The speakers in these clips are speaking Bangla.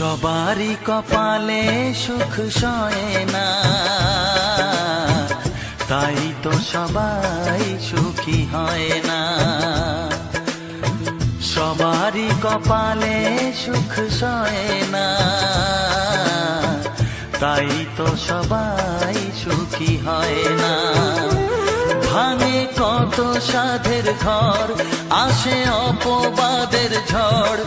সবারই কপালে সুখ সয় না, তাই তো সবাই সুখী হয় না। সবারই কপালে সুখ সয় না, তাই তো সবাই সুখী হয় না। ভাঙে কত সাধের ঘর, আসে অপবাদের ঝড়,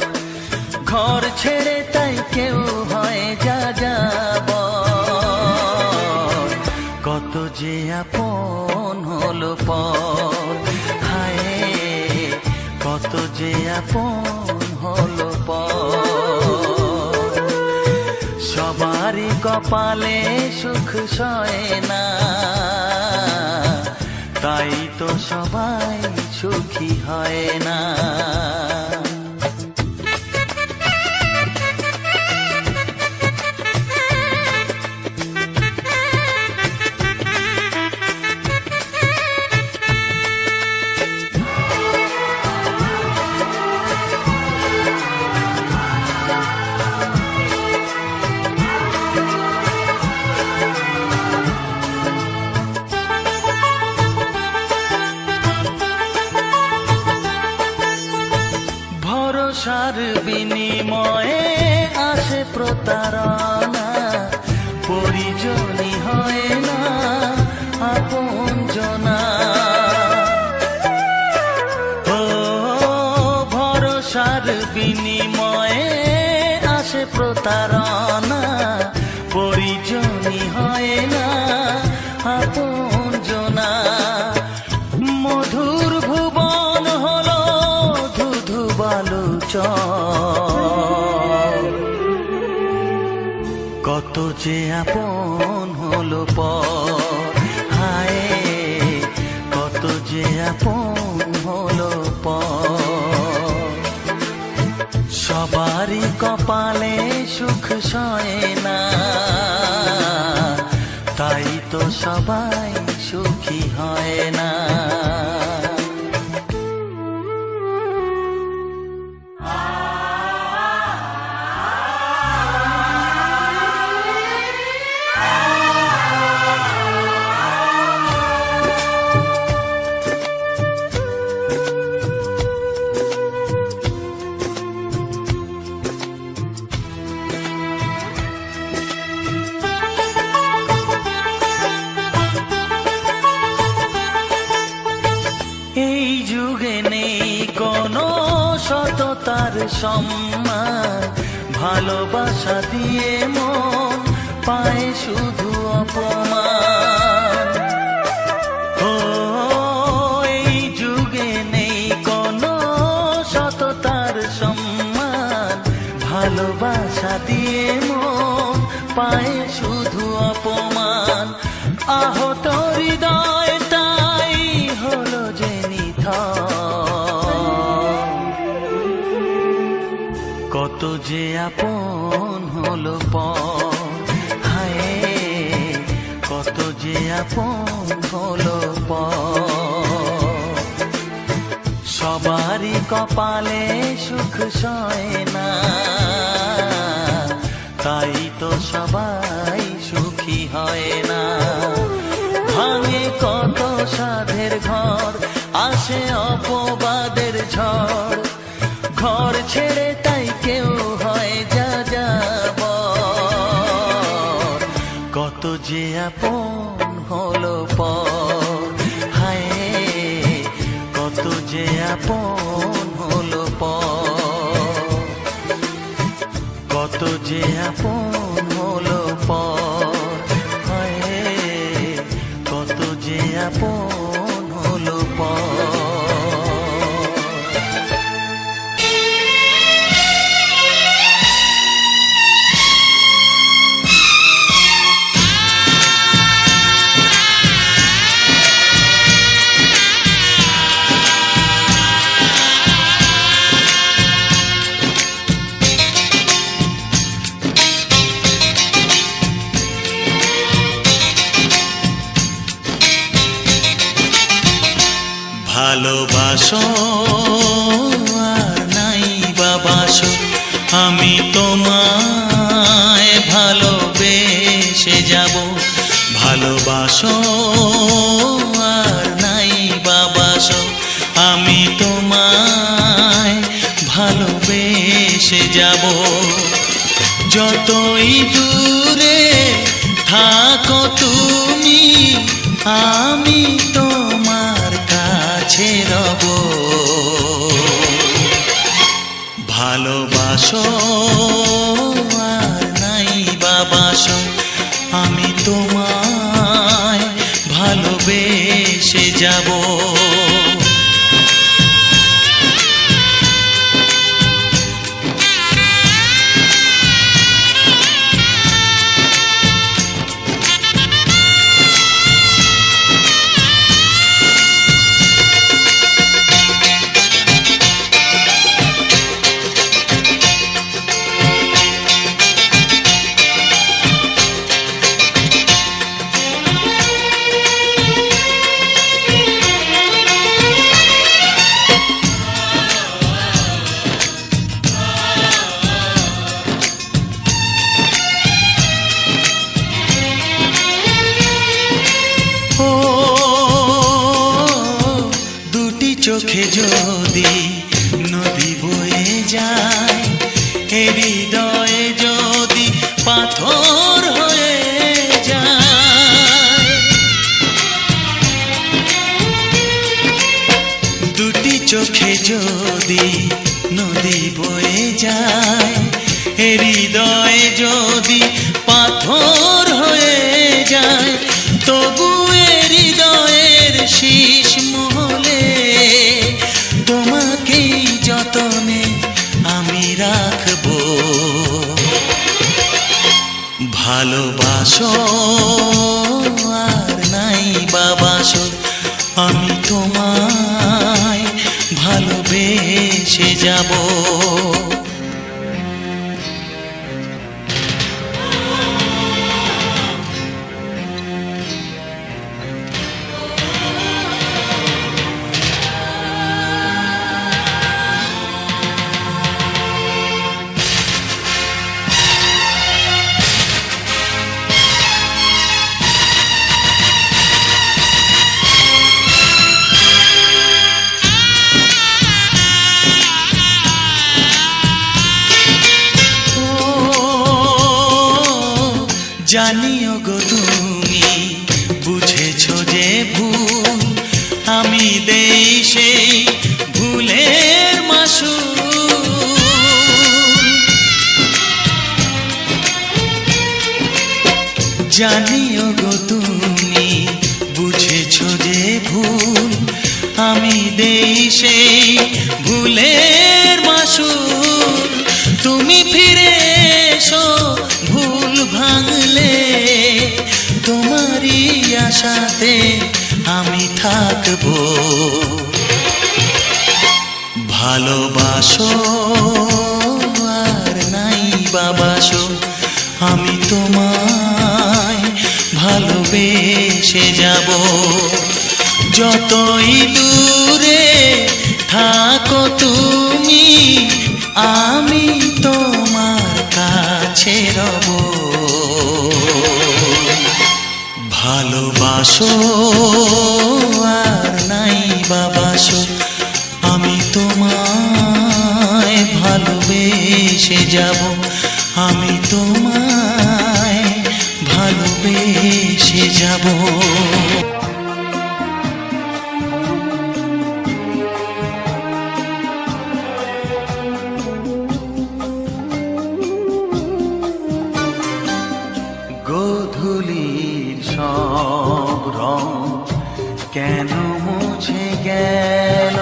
ঘর ছেড়ে তাই কেউ হয় যা যাব। কত যে আপন হলো পর, হায় কত যে আপন হলো পর। সবারই কপালে সুখ সয় না, তাই তো সবাই সুখী হয় না। ভরসার বিনিময়ে আসে প্রতারণা, পরিজনই হয় না আপনজনা। ও ভরসার বিনিময়ে আসে প্রতারণা, পরিজনই হয় না আপনজনা। মধুর ভুবন হলো ধুধু বালুচর, কত যে আপন হলো পর, হায় কত যে আপন হলো পর। সবারই কপালে সুখ সয় না, তাই তো সবাই সুখী হয় না। এই যুগে নেই কোনো সততার সম্মান, ভালোবাসা দিয়ে মন পায় শুধু অপমান। ও এই যুগে নেই কোনো সততার সম্মান, ভালোবাসা দিয়ে মন পায় শুধু অপমান। আহত হৃদয় তাই হলো যে কত যে আপন হলো পর, হায় কত যে আপন হলো পর। সবারই কপালে সুখ সয় না, তাই তো সবাই সুখী হয় না। ভাঙে কত সাধের ঘর, আসে অপবাদের ঝড়, ঘর ছেড়ে তাই কেউ হয় যা যাব। কত যে আপন হলো পর, হায় কত যে আপন হলো পর। কত যে আপন হলো পর, হায় কত যে আপন হলো পর। ভালোবাসো আর নাই বা বাসো, আমি তোমার ভালোবাসো আর নাই বাবাসো, আমি তোমায় ভালোবেসে যাব। যতই দূরে থাকো তুমি, আমি তোমার কাছে রব। ভালোবাসো আর নাই বাবাসো, আমি তোমায় ভালোবেসে যাব। চোখে যদি নদী বয়ে যায়, হৃদয়ে যদি পাথর হয়ে যায়, দুটি চোখে যদি নদী বয়ে যায়, হৃদয়ে যদি পাথর হয়ে যায়, তবু হৃদয়ের শীষ মহলে তোমাকেই যতনে আমি রাখবো। ভালোবাসো আর নাই বাবাসো, আমি তোমায় ভালোবেসে যাব। জানিও গো তুমি বুঝেছো যে ভুল, আমি দেই সেই ভুলের মাসুল। জানিও গো তুমি বুঝেছো যে ভুল, আমি দেই সেই ভুলের মাসুল। তুমি ফিরে এসো ভুল ভাঙলে, তোমারই আশাতে আমি থাকবো। ভালোবাসো আর নাই বাবাসো, আমি তোমায় ভালোবেসে যাব। যতই দূরে থাকো তুমি, আমি তোমার কাছে রব। ভালোবাসো আর নাই বাবাসো, আমি তোমায় ভালোবেসে যাব। আমি তোমায় ভালোবেসে যাব। গোধূলির সব রং কেন মুছে গেল,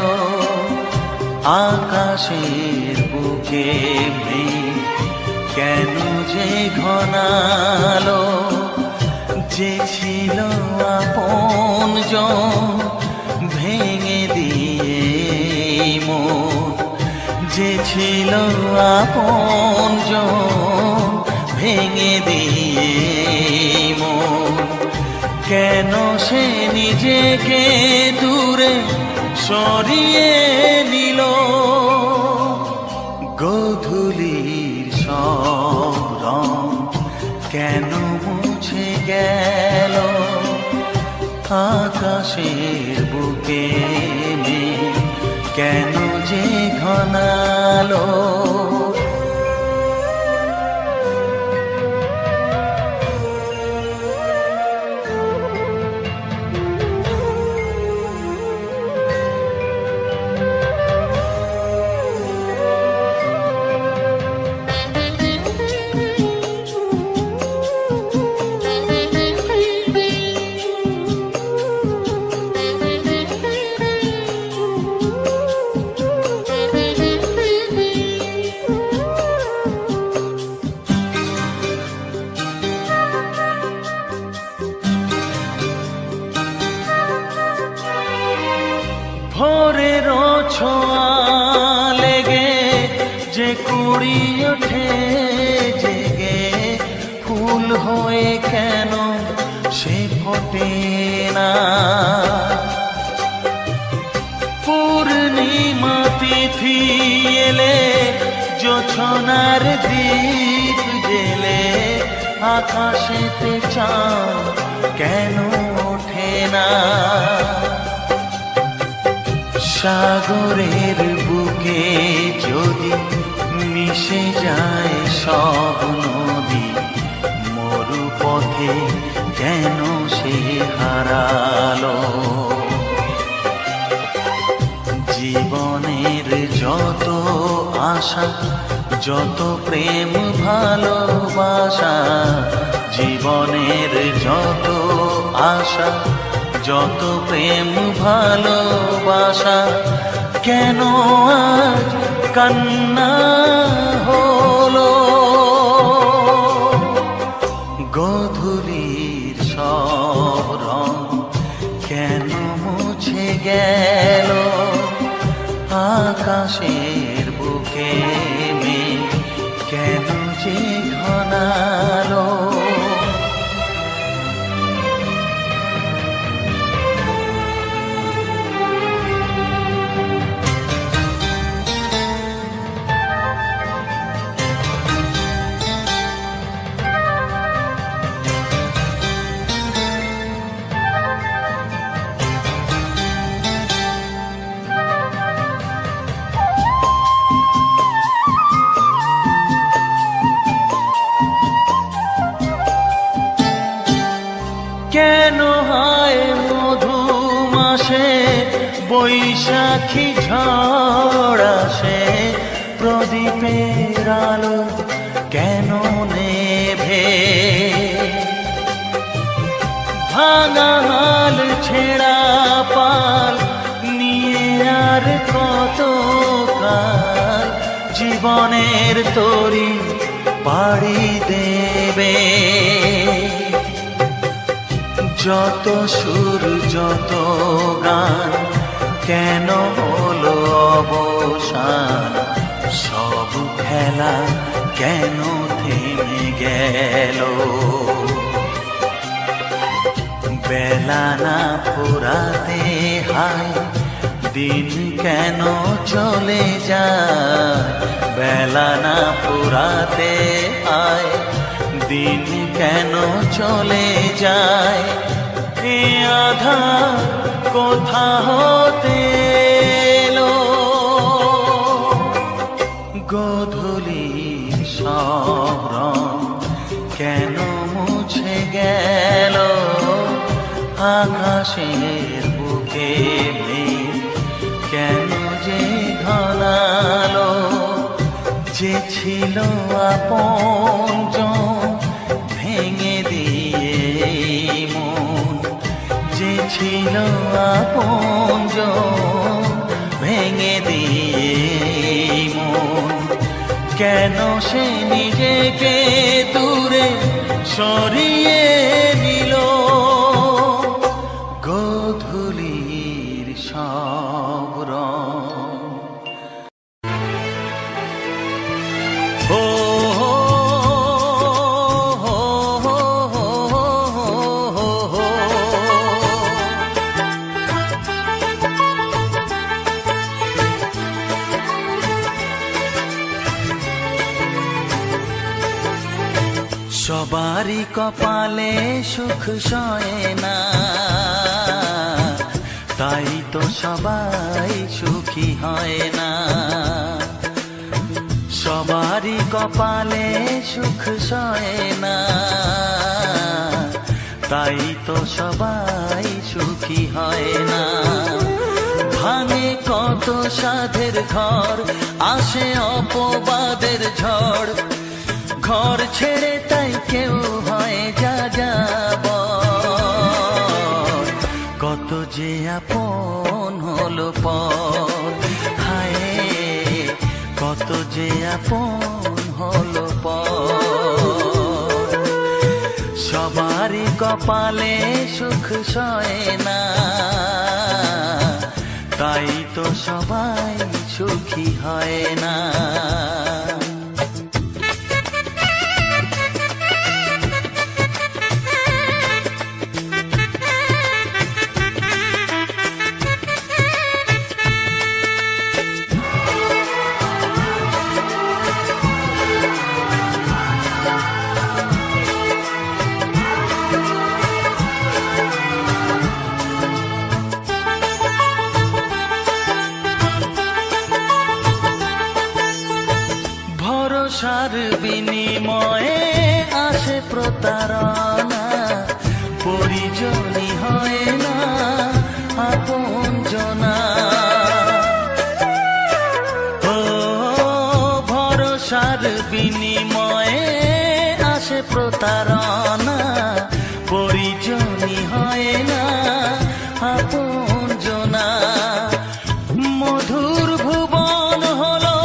আকাশের বুকে মেঘ কেন যে ঘনালো। যে ছিল আপনজন ভেঙে দিয়ে মন, যে ছিল আপনজন ভেঙে দিয়ে মন, কেন সে নিজেকে দূরে সরিয়ে নিল। গোধূলির সব রং কেন মুছে গেল, আকাশের বুকে মেঘ কেন যে ঘনালো। ভোরের ছোঁয়া লেগে যে কুড়ি ওঠে জেগে, ফুল হয়ে কেন সে ফোটে না। পূর্ণিমা তিথি এলে জোছনার দীপ জেলে, আকাশেতে চাঁদ কেন ওঠে না। সাগরের বুকে যদি মিশে যায় সব নদী, মরু পথে কেন সে হারালো। জীবনের যত আশা, যত প্রেম ভালোবাসা, জীবনের যত আশা, যত প্রেম ভালোবাসা, কেন আজ কান্না হলো। গোধূলির সব রং কেন মুছে গেল, আকাশের বুকে মেঘ কেন যে ঘনালো। কেন হয় মধু মাসে বৈশাখী ঝড় আসে, প্রদীপের আলো কেন নেভে। ভাঙা হাল ছেঁড়া পাল নিয়ে আর কত কাল জীবনের তরি পাড়ি দেবে। যত সুর যত গান কেন হলো অবসান, সব খেলা কেন থেমে গেল। বেলা না ফুরাতে হায় দিন কেন চলে যায়, বেলা না ফুরাতে হায় দিন কেন চলে যায়। এ আধার কোথা হতে এলো, গোধূলির সব রং কেন মুছে গেল, আকাশের বুকে মেঘ কেন যে ঘনালো। যে ছিল আপনজন ভেঙে দিয়ে মন, যে ছিল আপনজন ভেঙে দিয়ে মন, কেন সে নিজেকে দূরে সরিয়ে নিল। গোধূলির সব রং সবারই কপালে সুখ সয় না। তাই তো সবাই সুখী হয় না। সবারই কপালে সুখ সয় না, তাই তো সবাই সুখী হয় না। ভাঙে কত সাধের ঘর, আসে অপবাদের ঝড়, ঘর ছেড়ে তাই কেউ হয় যাযাবর। কত যে আপন হলো পর, হায় কত যে আপন হলো পর। সবারই কপালে সুখ সয় না, তাই তো সবাই সুখী হয় না। ভরসার বিনিময়ে আসে প্রতারণা, পরিজনই হয় না আপনজনা। ও ভরসার বিনিময়ে আসে প্রতারণা, পরিজনই হয় না আপনজনা। মধুর ভুবন হলো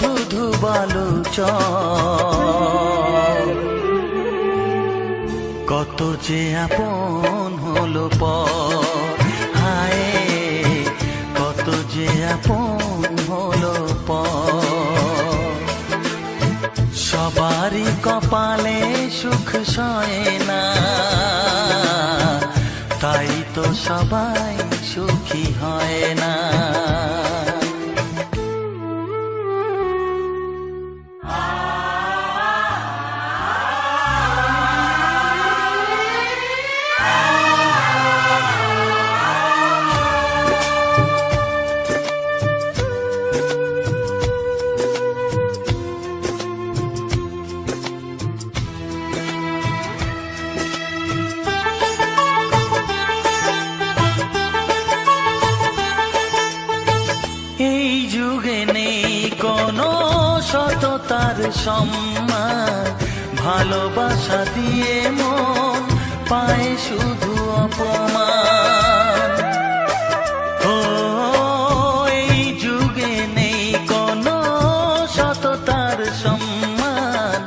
ধুধু বালুচর, কত যে আপন হলো পর, হায় কত যে আপন হলো পর। সবারই কপালে সুখ সয় না, তাই তো সবাই সুখী হয় না। এই যুগে নেই কোনো সততার সম্মান, ভালোবাসা দিয়ে মন পায় শুধু অপমান। ও এই যুগে নেই কোনো সততার সম্মান,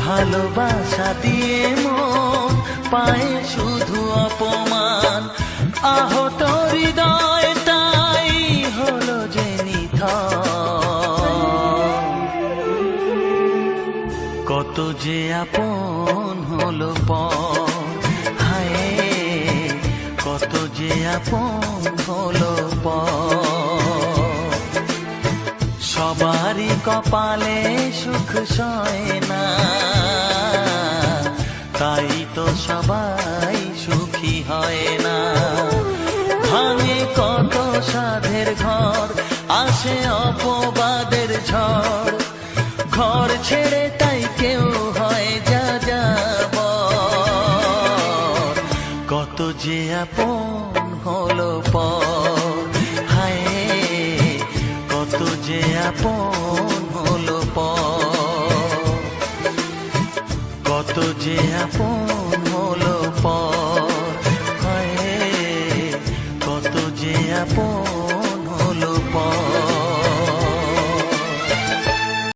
ভালোবাসা দিয়ে মন পায় শুধু অপমান। আহত হৃদয়টাই হলো যে কত যে আপন হলো পর, হায় কত যে আপন হলো পর। সবারই কপালে সুখ সয় না, তাই তো সবাই সুখী হয় না। ভাঙে কত সাধের ঘর, আসে অপবাদের ঝড়, ঘর ছেড়ে তাই কেউ হয় যাযাবর। কত যে আপন হলো পর, হায় কত যে আপন হলো পর। কত যে আপন